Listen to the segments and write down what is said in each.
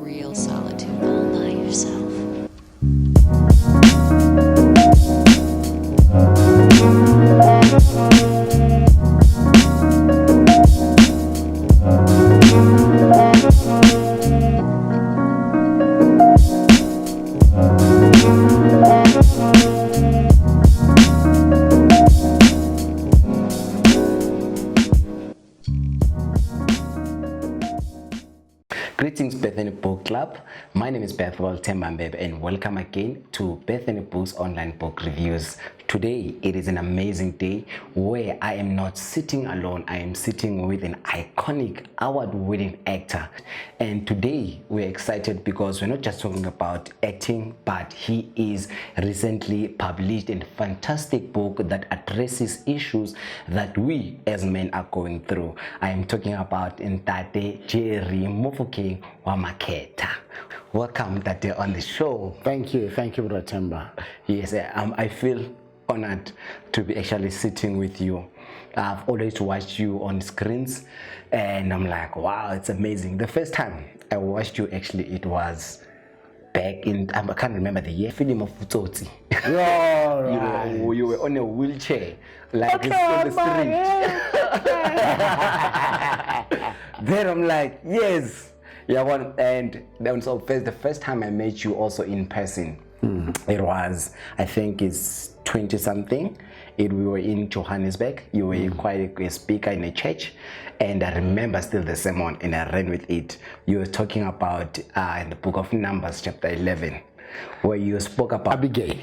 real solitude all by yourself. Greetings, Betheny Book Club. My name is Bethwell Tembambebe and welcome again to Betheny Books online book reviews. Today, it is an amazing day where I am not sitting alone. I am sitting with an iconic award-winning actor. And today, we're excited because we're not just talking about acting, but he is recently published a fantastic book that addresses issues that we as men are going through. I am talking about Ntate Jerry Mofokeng Makhetha. Welcome, Ntate, on the show. Thank you, Brother Temba. Yes, I feel honored to be actually sitting with you. I've always watched you on screens and I'm like, wow, it's amazing. The first time I watched you, actually, it was back in, I can't remember the year, film of Futsotsi. Right. You were on a wheelchair, like it's on the street. Then I'm like, yes. Yeah, and then so the first time I met you also in person, it was, I think it's 20-something. We were in Johannesburg. You were quite a speaker in a church, and I remember still the sermon, and I ran with it. You were talking about in the book of Numbers, chapter 11, where you spoke about Abigail.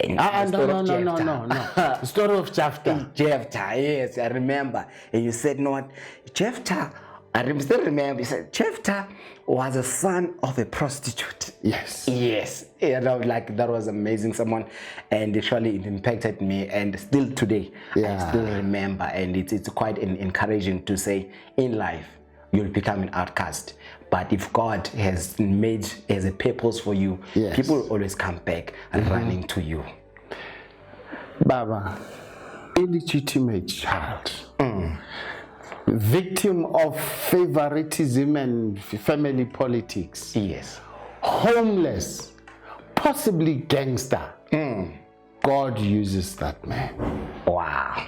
No. The story of Jephthah. Jephthah, yes, I remember. And you said, no, what? Jephthah, I still remember, you said, Jephthah was a son of a prostitute. Yes. Yes. And I was like, that was amazing, someone. And actually, it impacted me. And still today, I still remember. And it's quite encouraging to say, in life, you'll become an outcast. But if God has a purpose for you, people will always come back and running to you. Baba, illegitimate child. Victim of favoritism and family politics. Yes. Homeless, possibly gangster. God uses that man. Wow.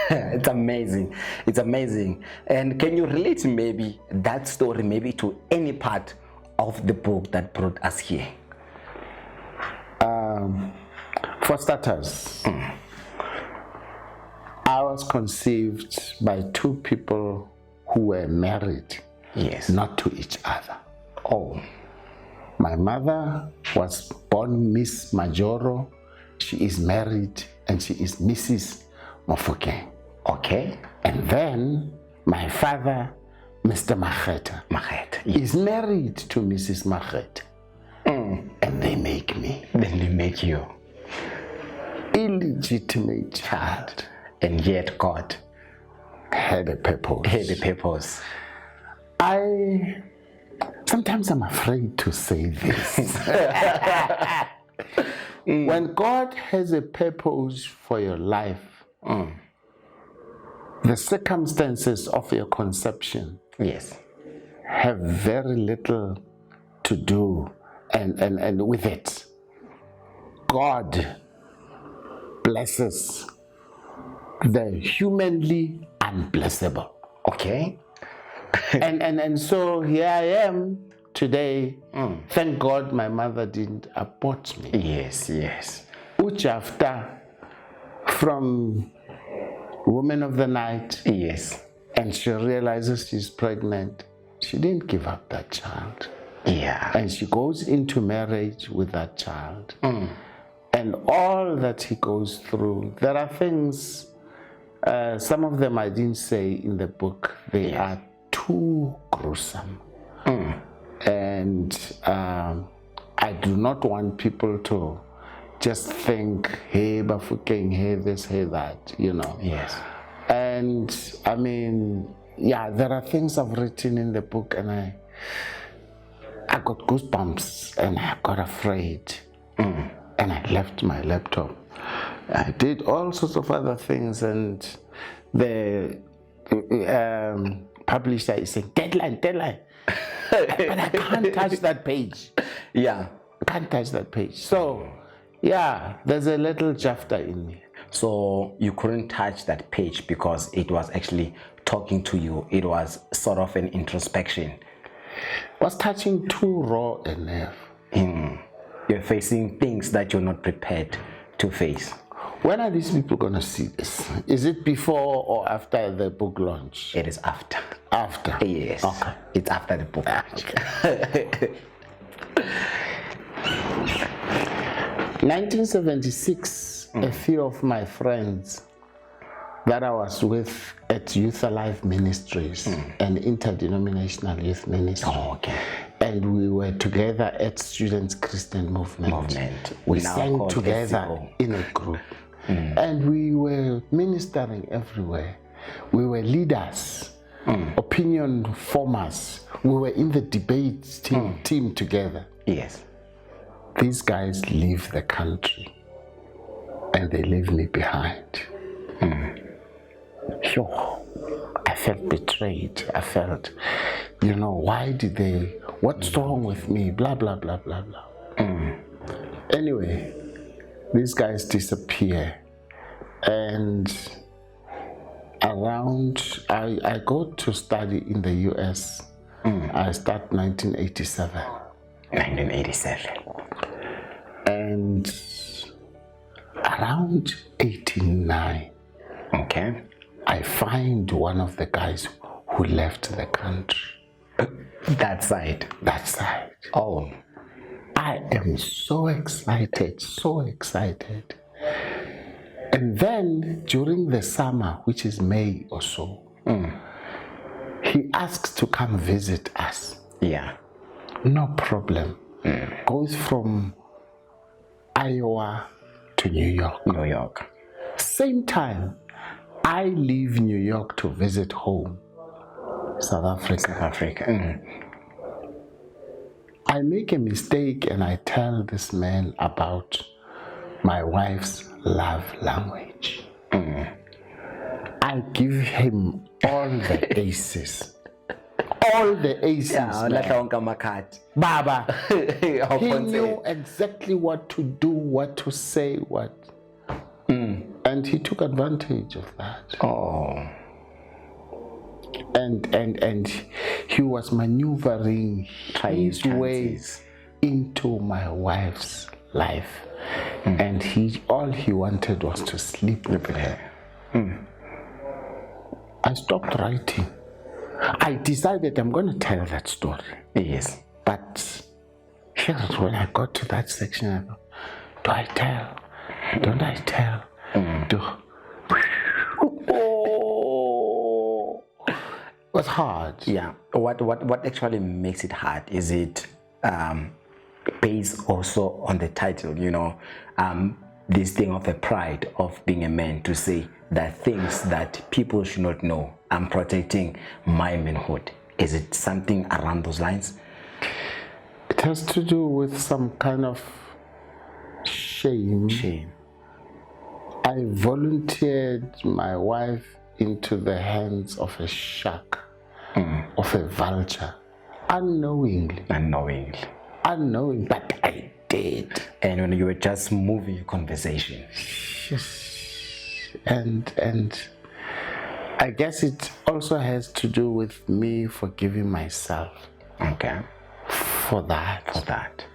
It's amazing. It's amazing. And can you relate maybe that story maybe to any part of the book that brought us here? For starters, I was conceived by two people who were married, not to each other. Oh. My mother was born Miss Majoro. She is married and she is Mrs. Mofokeng. Okay. And then my father, Mr. Makhetha, is married to Mrs. Makhetha. And they make me. Then they make you. Illegitimate child. And yet God had a purpose. Sometimes I'm afraid to say this. When God has a purpose for your life, the circumstances of your conception have very little to do and with it. God blesses the humanly unblessable. Okay. and so here I am today. Thank God my mother didn't abort me. Yes. Jephthah from Woman of the Night. Yes. And she realizes she's pregnant. She didn't give up that child. Yeah. And she goes into marriage with that child. And all that he goes through, there are things, some of them I didn't say in the book. They are too gruesome. And I do not want people to just think, hey, Bafokeng, hey, this, hey, that, you know. Yes. And I mean, there are things I've written in the book and I got goosebumps and I got afraid. And I left my laptop. I did all sorts of other things, and the publisher is saying, deadline. but I can't touch that page. Yeah. I can't touch that page. So, yeah, there's a little jafta in me. So you couldn't touch that page because it was actually talking to you. It was sort of an introspection. Was touching too raw a nerve. You're facing things that you're not prepared to face. When are these people going to see this? Is it before or after the book launch? It is after. After? Yes. Okay. It's after the book launch. Okay. 1976, a few of my friends that I was with at Youth Alive Ministries, an interdenominational youth ministry. Oh, okay. And we were together at Students Christian Movement. We Now sang called together SCO. in a group. And we were ministering everywhere. We were leaders, opinion formers. We were in the debate team together. Yes. These guys leave the country and they leave me behind. Sure. I felt betrayed. I felt, why did they, what's wrong with me? Blah, blah, blah, blah, blah. Anyway, these guys disappear. And around, I go to study in the US. I start 1987. 1987. And around 89, okay, I find one of the guys who left the country. That side. That side. Oh. I am so excited, so excited. And then during the summer, which is May or so, he asks to come visit us. Yeah. No problem. Goes from Iowa to New York. New York. Same time, I leave New York to visit home, South Africa. South Africa. I make a mistake and I tell this man about my wife's love language. I give him all the aces. All the aces. Yeah, Baba. He knew exactly what to do, what to say, what. And he took advantage of that. Oh. And he was maneuvering his way into my wife's life. And all he wanted was to sleep with her. I stopped writing. I decided I'm going to tell that story. Yes. But when I got to that section, I thought, do I tell? Don't I tell? It was hard. Yeah. What actually makes it hard? Is it based also on the title, this thing of the pride of being a man, to say that things that people should not know, I'm protecting my manhood. Is it something around those lines? It has to do with some kind of shame. I volunteered my wife into the hands of a shark, of a vulture, unknowingly, but I did. And when you were just moving a conversation. And I guess it also has to do with me forgiving myself. Okay. For that.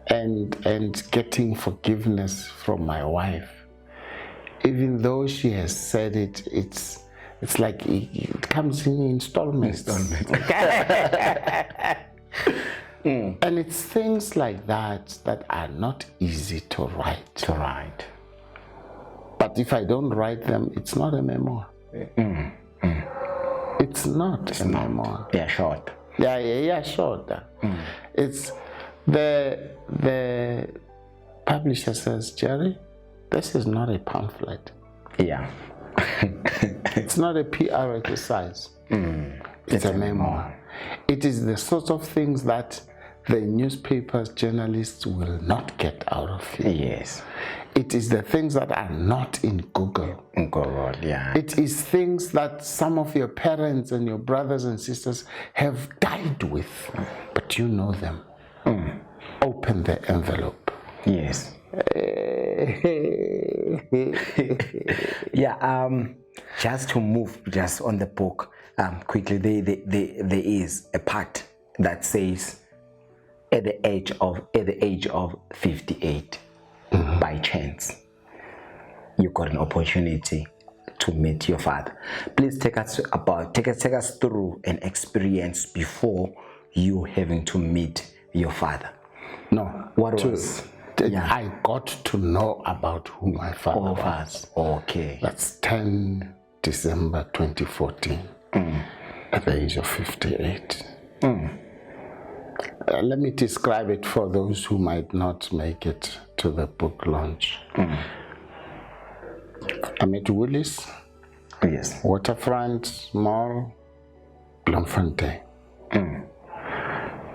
And getting forgiveness from my wife. Even though she has said it, it's like it comes in installments. And it's things like that are not easy to write. But if I don't write them, it's not a memoir. It's not a memoir. They're short. Yeah, short. It's the publisher says, Jerry, this is not a pamphlet. Yeah. It's not a PR exercise. It's a memoir. It is the sort of things that the newspapers, journalists will not get out of you. Yes. It is the things that are not in Google. In Google, yeah. It is things that some of your parents and your brothers and sisters have died with, but you know them. Open the envelope. Yes. Yeah. Just to move just on the book quickly, there is a part that says at the age of 58, by chance, you got an opportunity to meet your father. Please take us through an experience before you having to meet your father. No. What was? Yeah. I got to know about who my father was. Okay. That's 10 December 2014, at the age of 58. Let me describe it for those who might not make it to the book launch. I'm at Woolies, Yes. Waterfront Mall, Bloemfontein.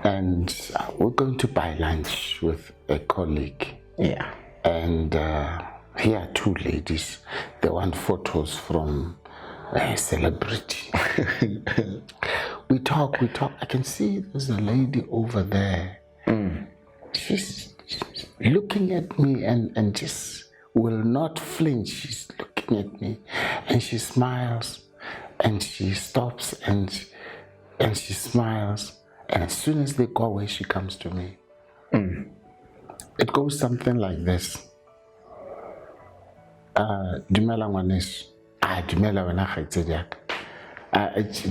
And we're going to buy lunch with a colleague. Yeah. And here are two ladies. They want photos from a celebrity. We talk. I can see there's a lady over there. She's looking at me and just will not flinch. She's looking at me and she smiles and she stops and she smiles. And as soon as they go away, she comes to me. It goes something like this. Dumela ngwaneso. Dumela wena kgaitsedi yaka.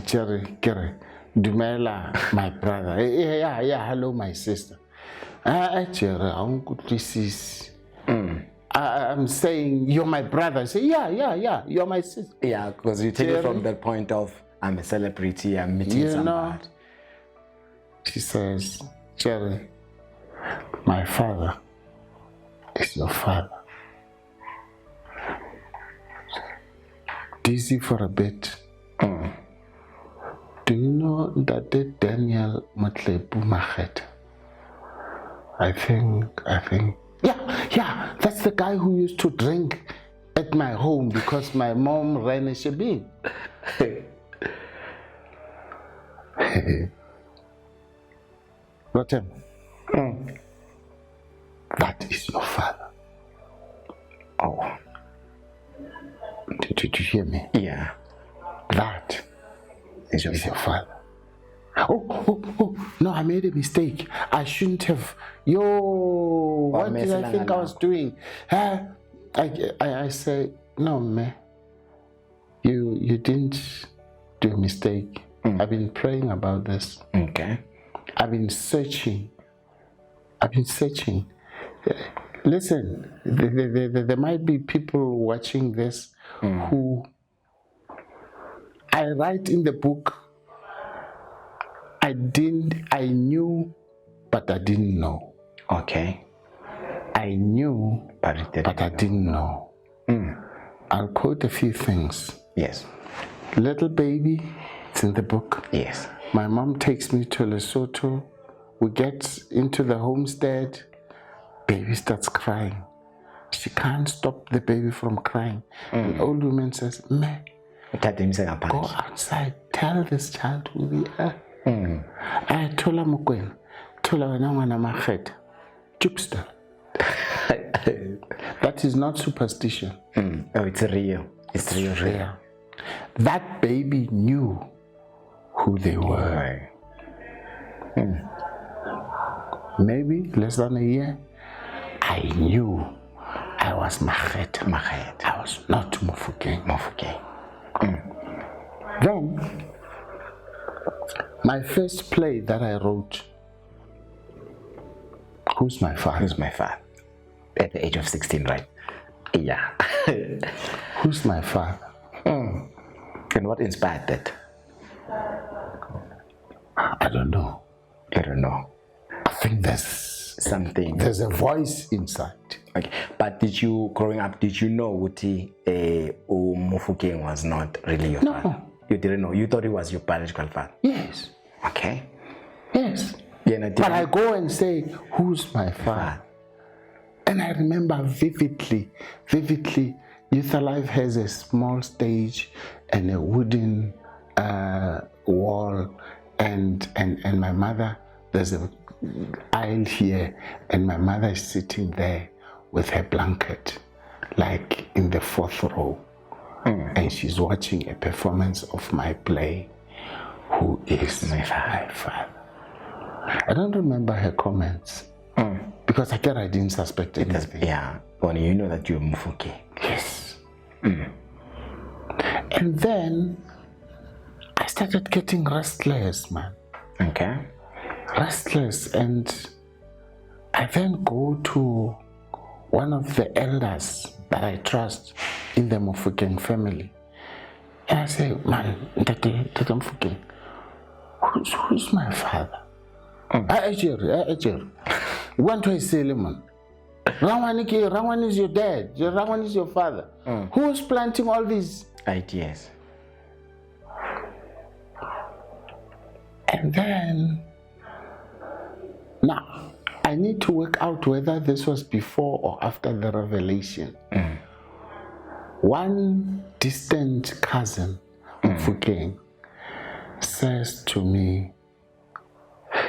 Jerry, dumela my brother. Yeah, hello my sister. Jerry, I'm saying you're my brother. I say, yeah, you're my sister. Yeah, because you take it from that point of I'm a celebrity, I'm meeting somebody. She says, Jerry, my father is your father. Dizzy for a bit. Do you know Ntate Daniel Makhetha? I think. Yeah, that's the guy who used to drink at my home because my mom ran a shebeen. Rotem, that is your father. Oh. Did you hear me? Yeah. That is your father. Oh, no, I made a mistake. I shouldn't have. What did I think I was doing? I say, no, man. You didn't do a mistake. I've been praying about this. Okay. I've been searching. Listen, there might be people watching this who I write in the book. I knew, but I didn't know. Okay. I knew, but I didn't know. I'll quote a few things. Yes. Little baby, it's in the book. Yes. My mom takes me to Lesotho. We get into the homestead. Baby starts crying. She can't stop the baby from crying. An old woman says, "Meh, go outside. Tell this child who we are." I told her, "Mokwena, tola wena ngwana Makhetha." Jupster. That is not superstition. Oh, it's real. It's real. That baby knew who they were. Maybe less than a year, I knew I was Makhetha. I was not Mofokeng. Then, my first play that I wrote, Who's My Father? At the age of 16, right? Yeah. Who's my father? And what inspired that? I don't know. I don't know. I think there's something. There's a voice inside. Okay. But growing up, did you know Uti Mofokeng was not really your father? You didn't know. You thought he was your biological father? Yes. Okay. Yes. But I go and say, who's my father? And I remember vividly, Youth Alive has a small stage and a wooden wall, and my mother, there's an aisle here, and my mother is sitting there with her blanket, like in the 4th row, and she's watching a performance of my play, Who is my father? I don't remember her comments, because I didn't suspect anything. Yeah, when you know that you're Mofokeng. Yes. And then I started getting restless, man. Okay. Restless, and I then go to one of the elders that I trust in the Mofokeng family, and I say, man, Ntate Mofokeng, who's my father? Jerry. One to say, man. Rawan is your dad. Rawan is your father. Who is planting all these ideas? And then, now, I need to work out whether this was before or after the revelation. One distant cousin, Mofokeng, says to me,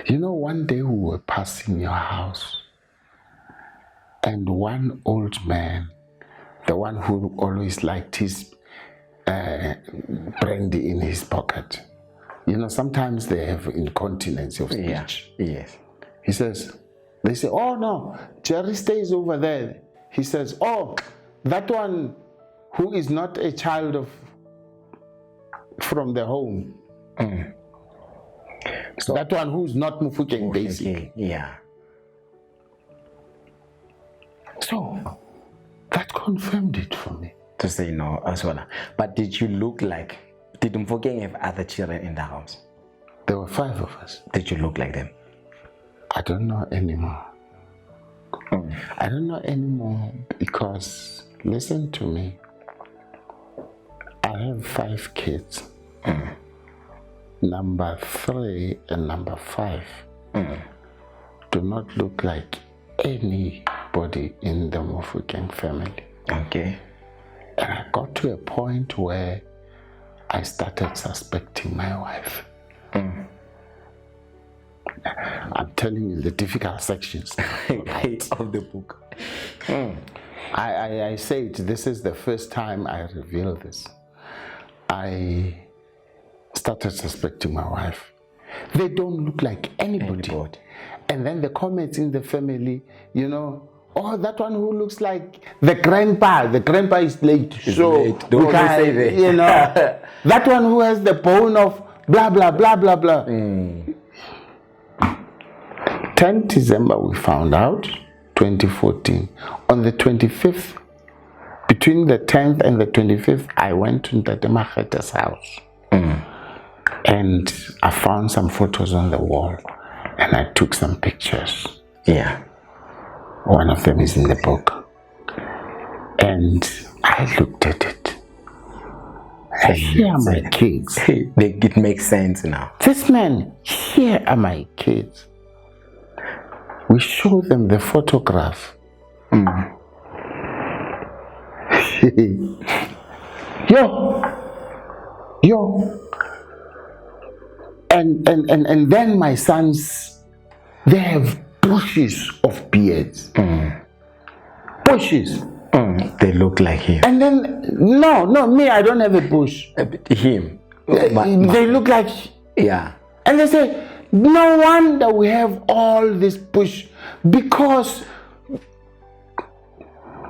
you know, one day we were passing your house, and one old man, the one who always liked his brandy in his pocket, you know, sometimes they have incontinence of speech. Yeah. Yes. He says, they say, oh no, Jerry stays over there. He says, oh, that one who is not a child from the home. So that one who's not Mofokeng, basically. Yeah. So that confirmed it for me. To say no as well. But did Mofokeng have other children in the house? There were 5 of us. Did you look like them? I don't know anymore. I don't know anymore because, listen to me, I have 5 kids. Number 3 and number 5 do not look like anybody in the Mofokeng family. Okay. And I got to a point where I started suspecting my wife. I'm telling you the difficult sections of the book. I said this is the first time I reveal this. I started suspecting my wife. They don't look like anybody. And then the comments in the family, you know, oh, that one who looks like the grandpa is late. Late. Don't say that. You know, that one who has the bone of blah, blah, blah, blah, blah. 10 December we found out, 2014. On the 25th, between the 10th and the 25th, I went to Ntate Makhetha's house. And I found some photos on the wall, and I took some pictures. Yeah. One of them is in the book. And I looked at it. Here are my kids. It makes sense now. This man, here are my kids. We show them the photograph. Yo. And then my sons, they have bushes of beards. Bushes. They look like him. And then, no, me, I don't have a bush. Him. They look like... Yeah. And they say, no wonder we have all this bush, because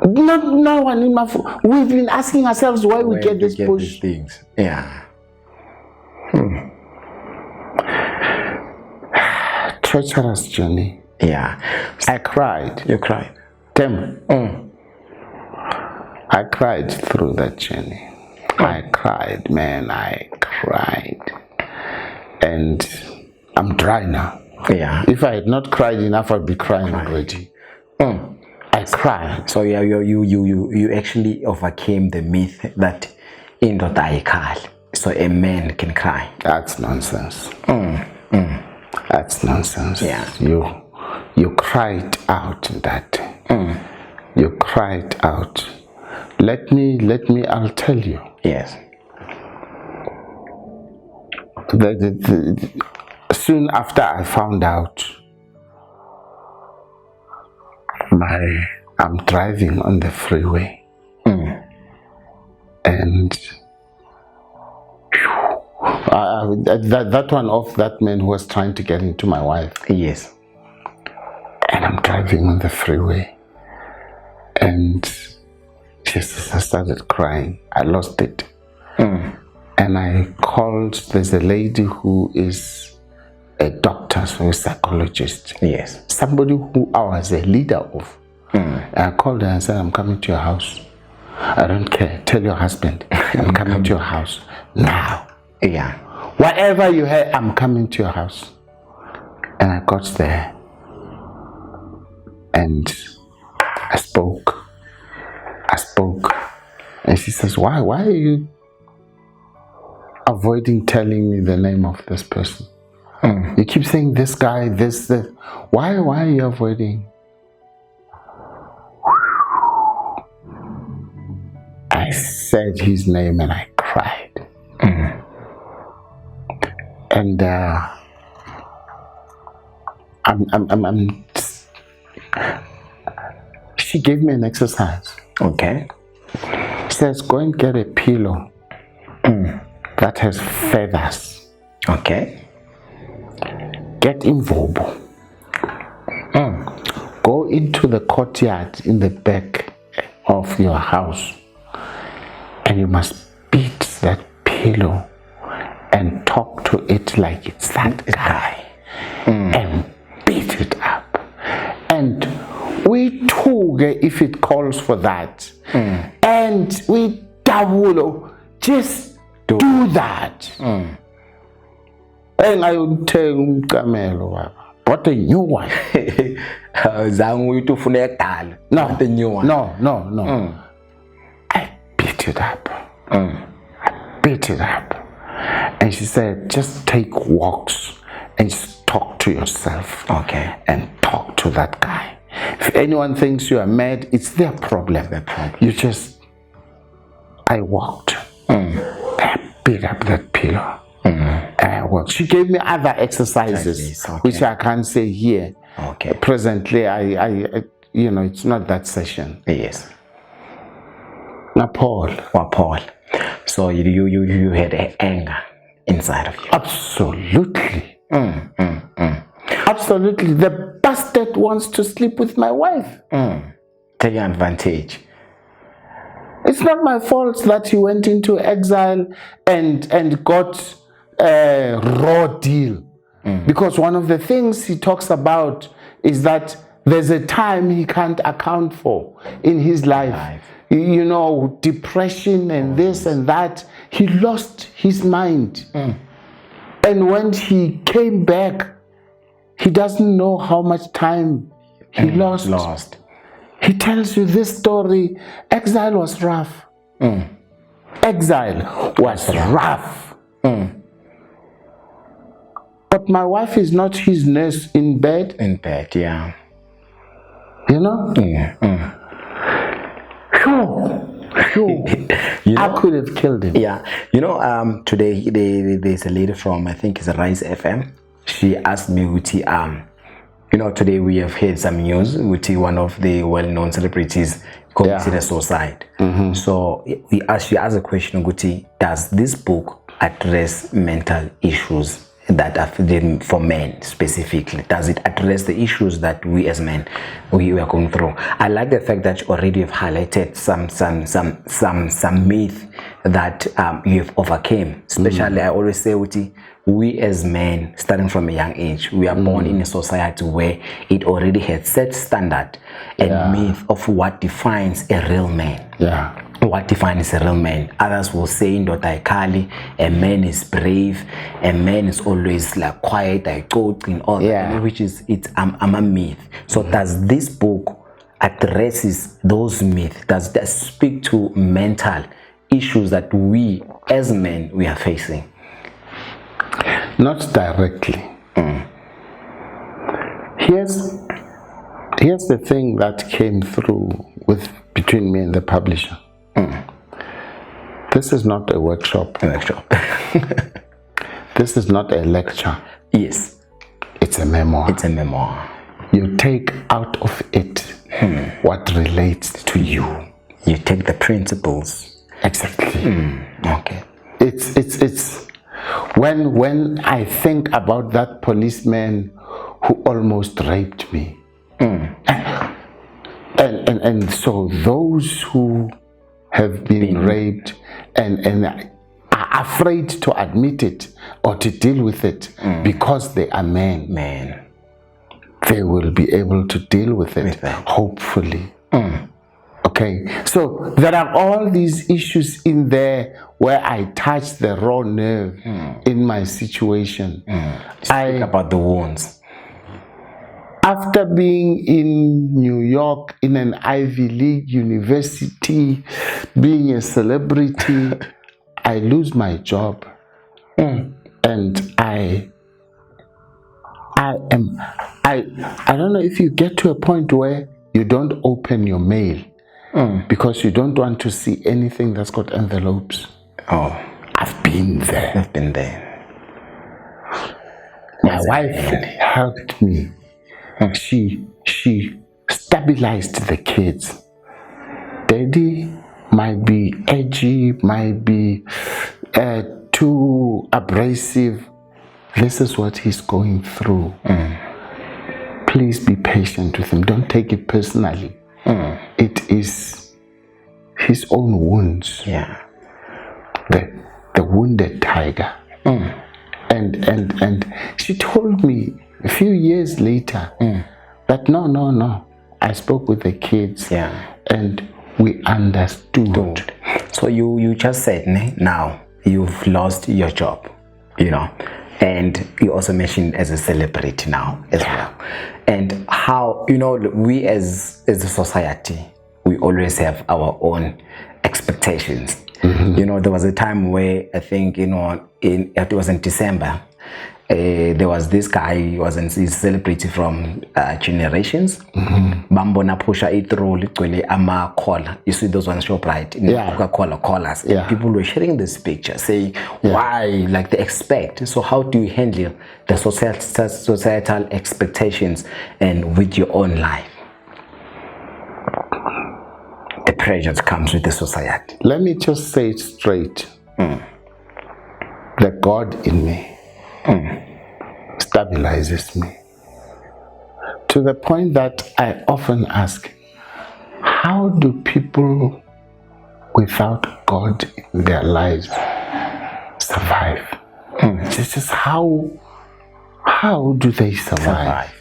no one in my... We've been asking ourselves why we get this bush. These things. Yeah. Treacherous journey. Yeah. I cried. You cried? Tim. I cried through that journey. I cried, man. I cried. And I'm dry now. Yeah. If I had not cried enough, I'd be crying already. I cried. So you actually overcame the myth that indoda ayikhali, so a man can cry. That's nonsense. That's nonsense. Yeah. You cried out that. You cried out. Let me, I'll tell you. Yes. Soon after I found out, I'm driving on the freeway. And that one of that man who was trying to get into my wife. Yes. And I'm driving on the freeway. And just I started crying. I lost it. And I called, there's a lady who is a doctor, so a psychologist. Yes. Somebody who I was a leader of. And I called her and said, I'm coming to your house. I don't care. Tell your husband, I'm coming to your house now. Yeah. Whatever you heard, I'm coming to your house. And I got there. And I spoke. And she says, why are you avoiding telling me the name of this person? You keep saying this guy, this. Why are you avoiding? I said his name and I cried. And she gave me an exercise. Okay. She says, go and get a pillow that has feathers. Okay. Get involved. Go into the courtyard in the back of your house, and you must beat that pillow and talk to it like it's that guy, and beat it up. And we too, if it calls for that, and we double, just do that. And I would tell Camelo, what a new one. No, the new one. No. I beat it up. And she said, just take walks and just talk to yourself. Okay. And talk to that guy. If anyone thinks you are mad, it's their problem. I walked. I beat up that pillow. She gave me other exercises, which I can't say here. Okay. Presently, I it's not that session. Yes. Now, Paul. So you had anger inside of you. Absolutely. Absolutely. The bastard wants to sleep with my wife. Take advantage. It's not my fault that he went into exile and got a raw deal. Because one of the things he talks about is that there's a time he can't account for in his life. Depression and this and that. He lost his mind. And when he came back, he doesn't know how much time he lost. He tells you this story. Exile was rough. Exile was rough. But my wife is not his nurse in bed. In bed, yeah. I could have killed him. Yeah. Today there's a lady from, I think it's Rise FM. She asked me, Uti, today we have heard some news. Uti, one of the well-known celebrities, committed suicide. So she asked a question, Uti, does this book address mental issues that are for men specifically? Does it address the issues that we as men we are going through? I like the fact that you already have highlighted some myth that you have overcame. Especially, I always say, Uti, we as men, starting from a young age, we are born in a society where it already has set standard and myth of what defines a real man. What defines a real man? Others will say, Kali, a man is brave, a man is always like quiet, like in all that, which is I'm a myth. So does this book addresses those myths? Does that speak to mental issues that we as men we are facing? Not directly. here's the thing that came through between me and the publisher. This is not a workshop. This is not a lecture. Yes. It's a memoir. It's a memoir. You take out of it what relates to you. You take the principles. Exactly. Okay. It's when I think about that policeman who almost raped me. And so those who have been raped and are afraid to admit it or to deal with it because they are men, they will be able to deal with it, hopefully. Okay, so there are all these issues in there where I touch the raw nerve in my situation. Speak about the wounds. After being in New York in an Ivy League university, being a celebrity, I lose my job. And I don't know if you get to a point where you don't open your mail because you don't want to see anything that's got envelopes. Oh, I've been there. I've been there. My wife helped me. She stabilized the kids. Daddy might be edgy, might be too abrasive. This is what he's going through. Please be patient with him. Don't take it personally. It is his own wounds. Yeah. The wounded tiger. And she told me a few years later that no. I spoke with the kids and we understood. So you just said now you've lost your job, and you also mentioned as a celebrity now as well, and how we as a society, we always have our own expectations. There was a time where I think it was in December. There was this guy, he was a celebrity from Generations. Bambona pusha it through literally ama caller. You see those ones show bright in Coca-Cola callers. People were sharing this picture saying why, like they expect. So how do you handle the societal expectations and with your own life? The pressure that comes with the society. Let me just say it straight. The God in me stabilizes me to the point that I often ask, how do people without God in their lives survive? It's just how do they survive?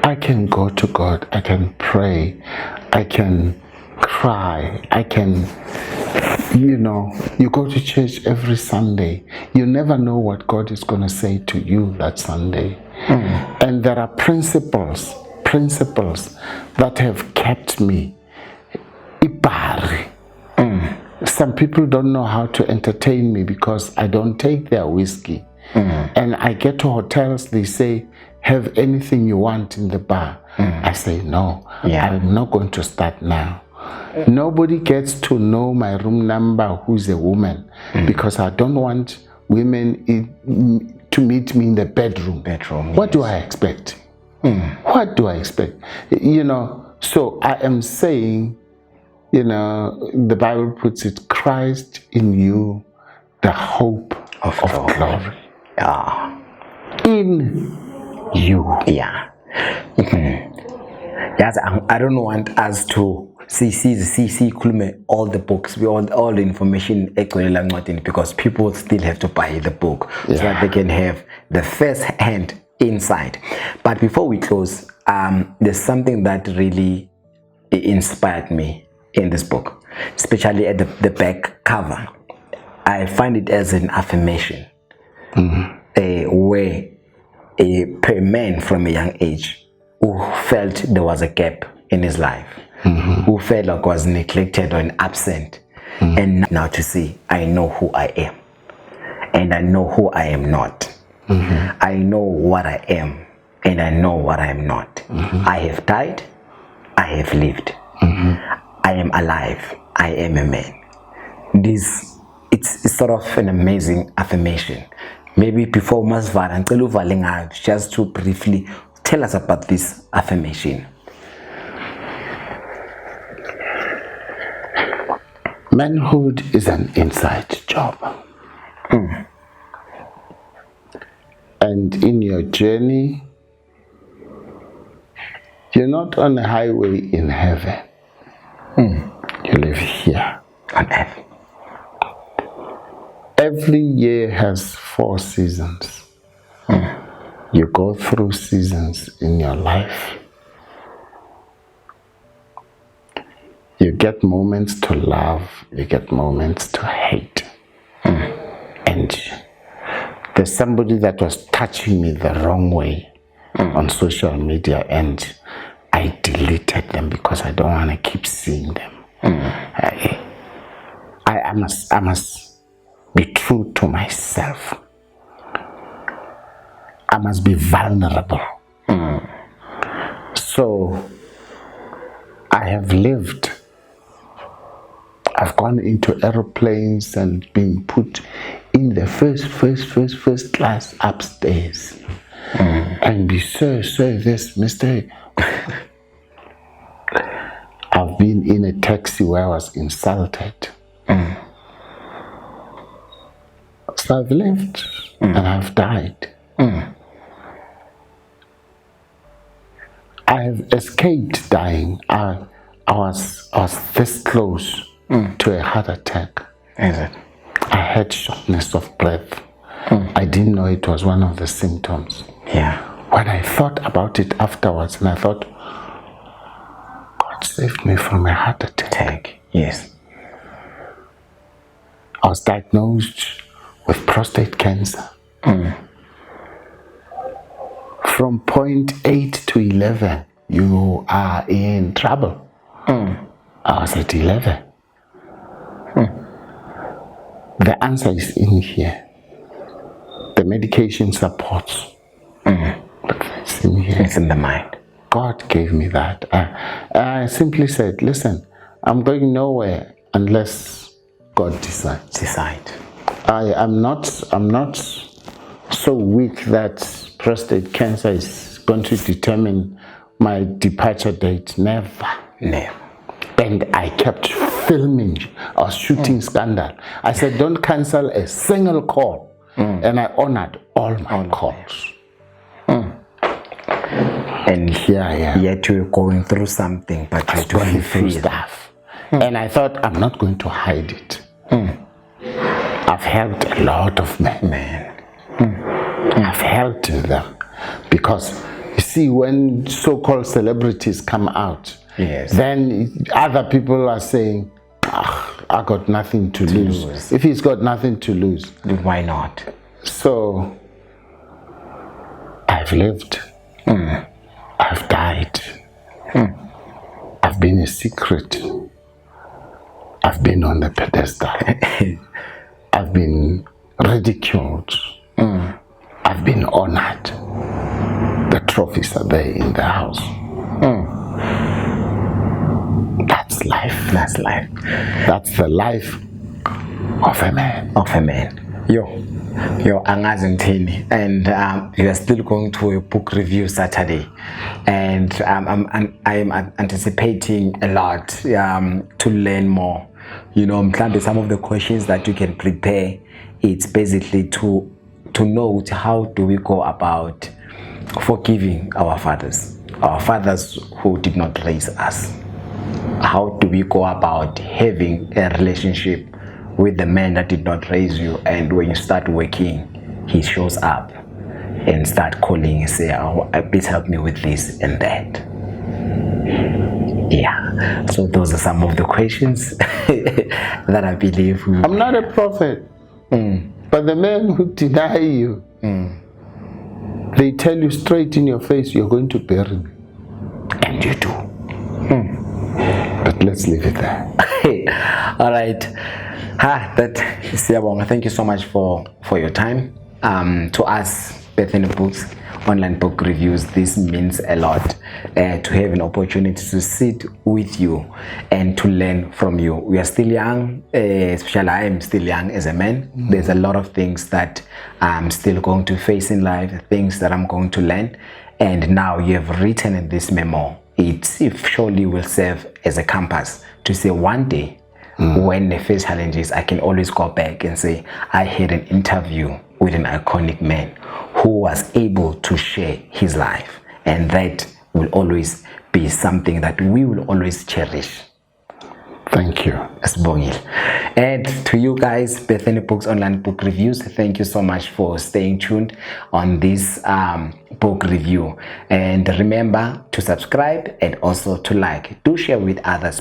I can go to God, I can pray, I can cry, I can, you go to church every Sunday. You never know what God is going to say to you that Sunday. And there are principles that have kept me. Ibari. Some people don't know how to entertain me because I don't take their whiskey. And I get to hotels, they say, have anything you want in the bar. I say, no, I'm not going to start now. Nobody gets to know my room number who's a woman because I don't want women to meet me in the bedroom. What do I expect? What do I expect? So I am saying, the Bible puts it, Christ in you, the hope of glory. In you. Yes, I don't want us to see all the books, all the information because people still have to buy the book so that they can have the first hand insight. But before we close, there's something that really inspired me in this book, especially at the back cover. I find it as an affirmation where a man from a young age who felt there was a gap in his life, who felt like was neglected or absent, and now to see, I know who I am, and I know who I am not. I know what I am, and I know what I am not. I have died, I have lived. I am alive, I am a man. It's sort of an amazing affirmation. Maybe before Masvara, just to briefly tell us about this affirmation. Manhood is an inside job. And in your journey, you're not on a highway in heaven. You live here On earth. Every year has 4 seasons. You go through seasons in your life. You get moments to love, you get moments to hate. And there's somebody that was touching me the wrong way on social media, and I deleted them because I don't want to keep seeing them. I must be true to myself. I must be vulnerable. So I have lived. I've gone into aeroplanes and been put in the first class upstairs. And be sir, this mistake. I've been in a taxi where I was insulted. So I've lived and I've died. I have escaped dying. I was this close to a heart attack. Is it? I had shortness of breath. I didn't know it was one of the symptoms. Yeah. When I thought about it afterwards, and I thought, God saved me from a heart attack. Yes. I was diagnosed with prostate cancer. From point 8 to 11, you are in trouble. I was at 11. The answer is in here. The medication supports. But it's in here. It's in the mind. God gave me that. I simply said, listen, I'm going nowhere unless God decides. I'm not so weak that prostate cancer is going to determine my departure date. Never. And I kept filming. I was shooting scandal. I said, don't cancel a single call. And I honored all my calls. And here I am. Yet you're going through something, but you're doing through stuff. And I thought, I'm not going to hide it. I've helped a lot of men. I've helped them because, you see, when so-called celebrities come out, then other people are saying, I got nothing to lose. If he's got nothing to lose, why not? So I've lived. I've died. I've been a secret. I've been on the pedestal. I've been ridiculed. I've been honored. The trophies are there in the house. That's life. That's life. That's the life of a man. You're Angazantini, and you are still going to a book review Saturday, and I'm anticipating a lot to learn more. Some of the questions that you can prepare, it's basically to note how do we go about forgiving our fathers who did not raise us. How do we go about having a relationship with the man that did not raise you, and when you start working, he shows up and start calling and say, please help me with this and that. Yeah, so those are some of the questions that I believe I'm not a prophet, but the men who deny you, they tell you straight in your face, you're going to bury me, and you do. But let's leave it there. All right. Thank you so much for your time. To us, Betheny Books, online book reviews, this means a lot, to have an opportunity to sit with you and to learn from you. We are still young, especially I am still young as a man. There's a lot of things that I'm still going to face in life, things that I'm going to learn. And now you have written in this memo, it surely will serve as a compass to say one day, when they face challenges, I can always go back and say, I had an interview with an iconic man who was able to share his life. And that will always be something that we will always cherish. Thank you. And to you guys, Betheny Books Online Book Reviews, thank you so much for staying tuned on this book review. And remember to subscribe and also to like. Do share with others.